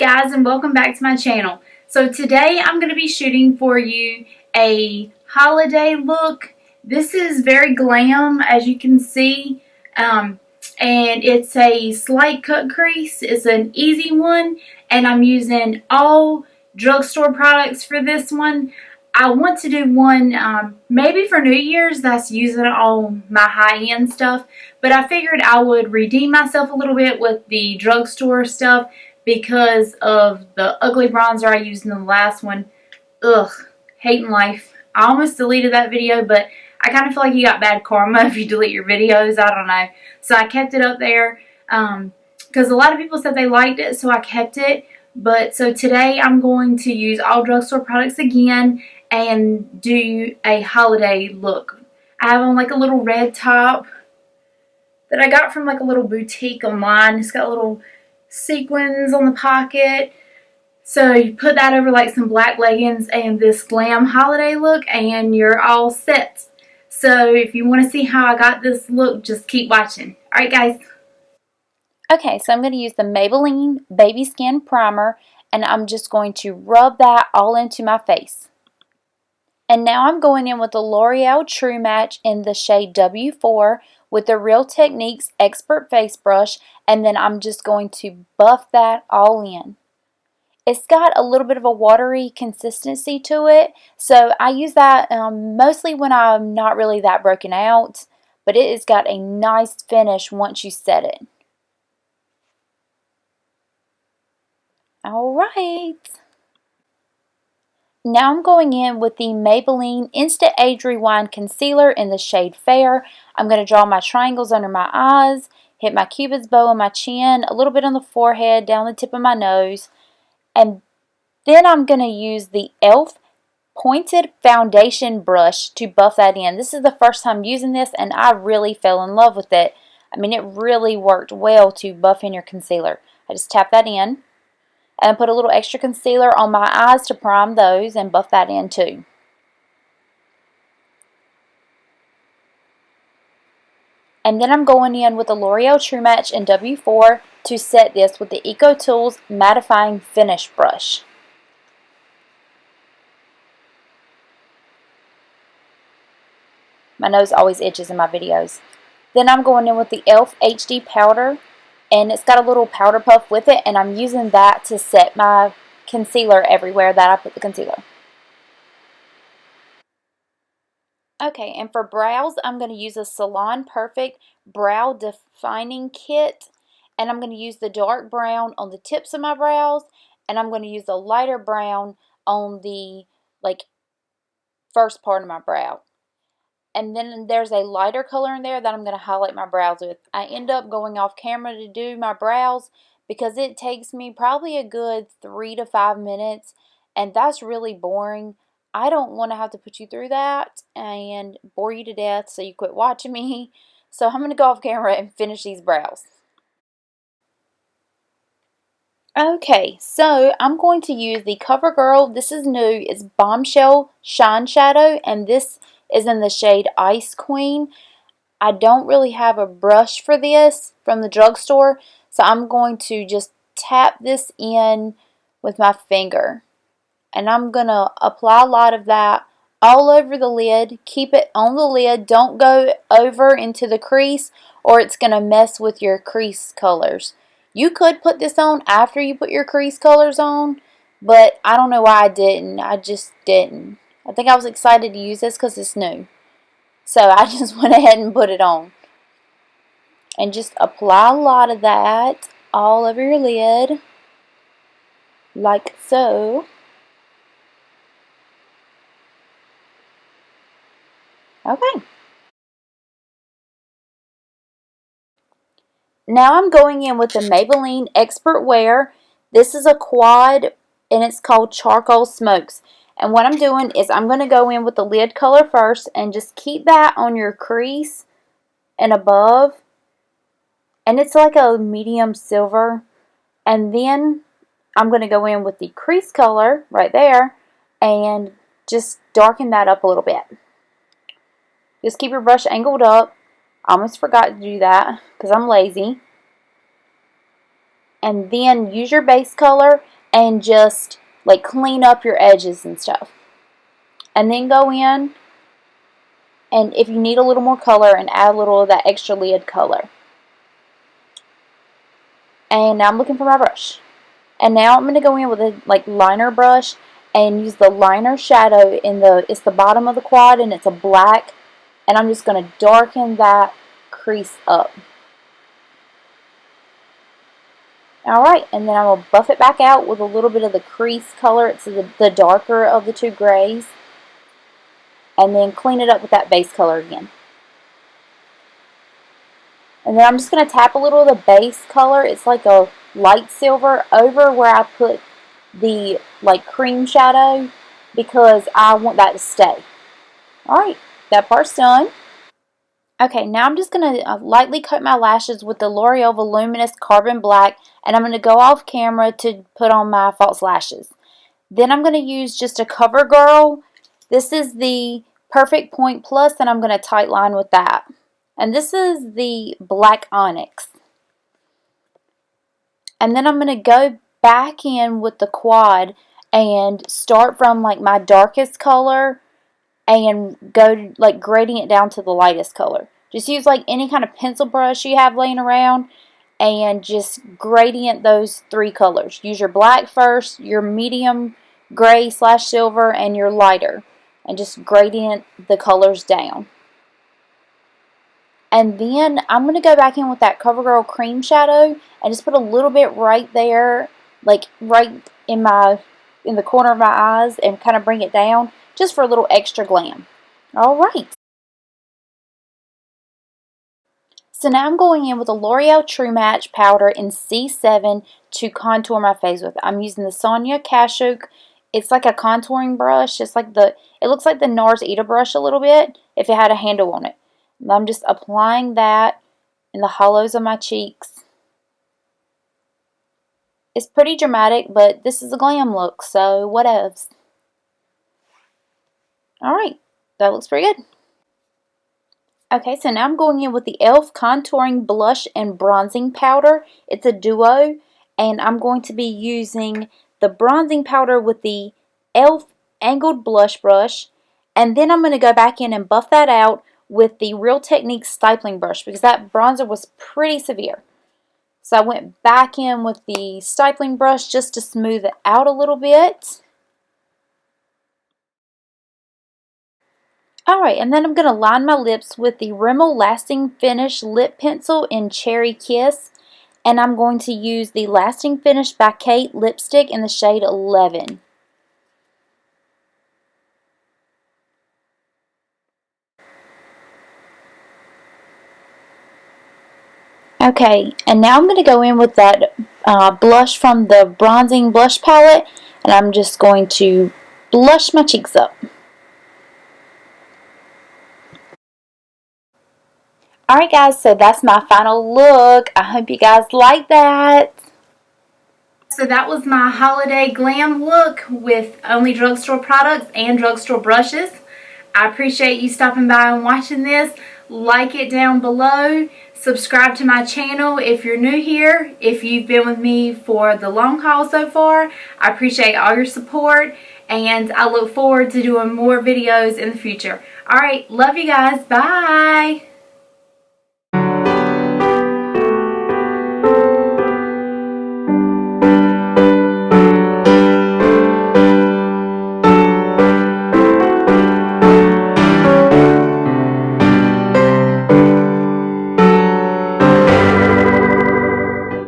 guys, and welcome back to my channel. So today I'm going to be shooting for you a holiday look. This is very glam, as you can see, and it's a slight cut crease. It's an easy one, and I'm using all drugstore products for this one. I want to do one maybe for New Year's that's using all my high-end stuff, but I figured I would redeem myself a little bit with the drugstore stuff because of the ugly bronzer I used in the last one. Ugh, hating life. I almost deleted that video, but I kind of feel like you got bad karma if you delete your videos. I don't know. So I kept it up there because a lot of people said they liked it, so I kept it. But so today I'm going to use all drugstore products again and do a holiday look. I have on like a little red top that I got from like a little boutique online. It's got little sequins on the pocket. So you put that over like some black leggings and this glam holiday look and you're all set. So if you want to see how I got this look, just keep watching. Alright guys. Okay, so I'm going to use the Maybelline Baby Skin Primer and I'm just going to rub that all into my face. And now I'm going in with the Loreal Tru Match in the shade W4 with the Real Techniques Expert Face Brush, and then I'm just going to buff that all in. It's got a little bit of a watery consistency to it, so I use that mostly when I'm not really that broken out, but it has got a nice finish once you set it. Alright. Now I'm going in with the Maybelline Instant Age Rewind Concealer in the shade Fair. I'm going to draw my triangles under my eyes, hit my cupid's bow on my chin, a little bit on the forehead, down the tip of my nose, and then I'm going to use the e.l.f. Pointed Foundation Brush to buff that in. This is the first time using this and I really fell in love with it. I mean, it really worked well to buff in your concealer. I just tap that in. And put a little extra concealer on my eyes to prime those and buff that in too. And then I'm going in with the L'Oreal Tru Match in W4 to set this with the Eco Tools Mattifying Finish Brush. My nose always itches in my videos. Then I'm going in with the e.l.f. HD Powder. And it's got a little powder puff with it, and I'm using that to set my concealer everywhere that I put the concealer. Okay, and for brows, I'm going to use a Salon Perfect Brow Defining Kit, and I'm going to use the dark brown on the tips of my brows, and I'm going to use the lighter brown on the first part of my brow. And then there's a lighter color in there that I'm going to highlight my brows with. I end up going off camera to do my brows because it takes me probably a good 3 to 5 minutes, and that's really boring. I don't want to have to put you through that and bore you to death so you quit watching me. So I'm going to go off camera and finish these brows. Okay, so I'm going to use the Covergirl. This is new. It's Bombshell Shineshadow, and this is in the shade Ice Queen. I don't really have a brush for this from the drugstore, so I'm going to just tap this in with my finger. And I'm going to apply a lot of that all over the lid. Keep it on the lid. Don't go over into the crease or it's going to mess with your crease colors. You could put this on after you put your crease colors on, but I don't know why I didn't. I just didn't. I think I was excited to use this because it's new. So I just went ahead and put it on. And just apply a lot of that all over your lid. Like so. Okay. Now I'm going in with the Maybelline Expert Wear. This is a quad and it's called Charcoal Smokes. And what I'm doing is I'm going to go in with the lid color first and just keep that on your crease and above. And it's like a medium silver. And then I'm going to go in with the crease color right there and just darken that up a little bit. Just keep your brush angled up. I almost forgot to do that because I'm lazy. and then use your base color and just like clean up your edges and stuff. And then go in, and if you need a little more color, and add a little of that extra lid color. And now I'm looking for my brush. And now I'm going to go in with a liner brush and use the liner shadow it's the bottom of the quad, and it's a black, and I'm just going to darken that crease up. Alright, and then I'm going to buff it back out with a little bit of the crease color. It's the darker of the two grays. And then clean it up with that base color again. And then I'm just going to tap a little of the base color. It's like a light silver over where I put the cream shadow, because I want that to stay. Alright, that part's done. Okay, now I'm just going to lightly coat my lashes with the L'Oreal Voluminous Carbon Black, and I'm going to go off camera to put on my false lashes. Then I'm going to use just a Covergirl. This is the Perfect Point Plus, and I'm going to tight line with that. And this is the black onyx. And then I'm going to go back in with the quad and start from my darkest color and go grading it down to the lightest color. Just use any kind of pencil brush you have laying around and just gradient those three colors. Use your black first, your medium gray / silver, and your lighter, and just gradient the colors down. And then I'm going to go back in with that CoverGirl cream shadow and just put a little bit right there, right in the corner of my eyes, and kind of bring it down just for a little extra glam. Alright. So now I'm going in with a L'Oreal Tru Match powder in C7 to contour my face with. I'm using the Sonia Kashuk. It's like a contouring brush. It looks like the NARS Ita brush a little bit if it had a handle on it. And I'm just applying that in the hollows of my cheeks. It's pretty dramatic, but this is a glam look, so whatevs. Alright, that looks pretty good. Okay, so now I'm going in with the e.l.f. Contouring Blush and Bronzing Powder. It's a duo, and I'm going to be using the bronzing powder with the e.l.f. Angled Blush Brush, and then I'm going to go back in and buff that out with the Real Techniques Stippling Brush, because that bronzer was pretty severe. So I went back in with the stippling brush just to smooth it out a little bit. Alright, and then I'm going to line my lips with the Rimmel Lasting Finish Lip Pencil in Cherry Kiss. And I'm going to use the Lasting Finish by Kate lipstick in the shade 11. Okay, and now I'm going to go in with that blush from the Bronzing Blush Palette, and I'm just going to blush my cheeks up. Alright guys, so that's my final look. I hope you guys like that. So that was my holiday glam look with only drugstore products and drugstore brushes. I appreciate you stopping by and watching this. Like it down below. Subscribe to my channel if you're new here. If you've been with me for the long haul so far, I appreciate all your support, and I look forward to doing more videos in the future. Alright, love you guys. Bye!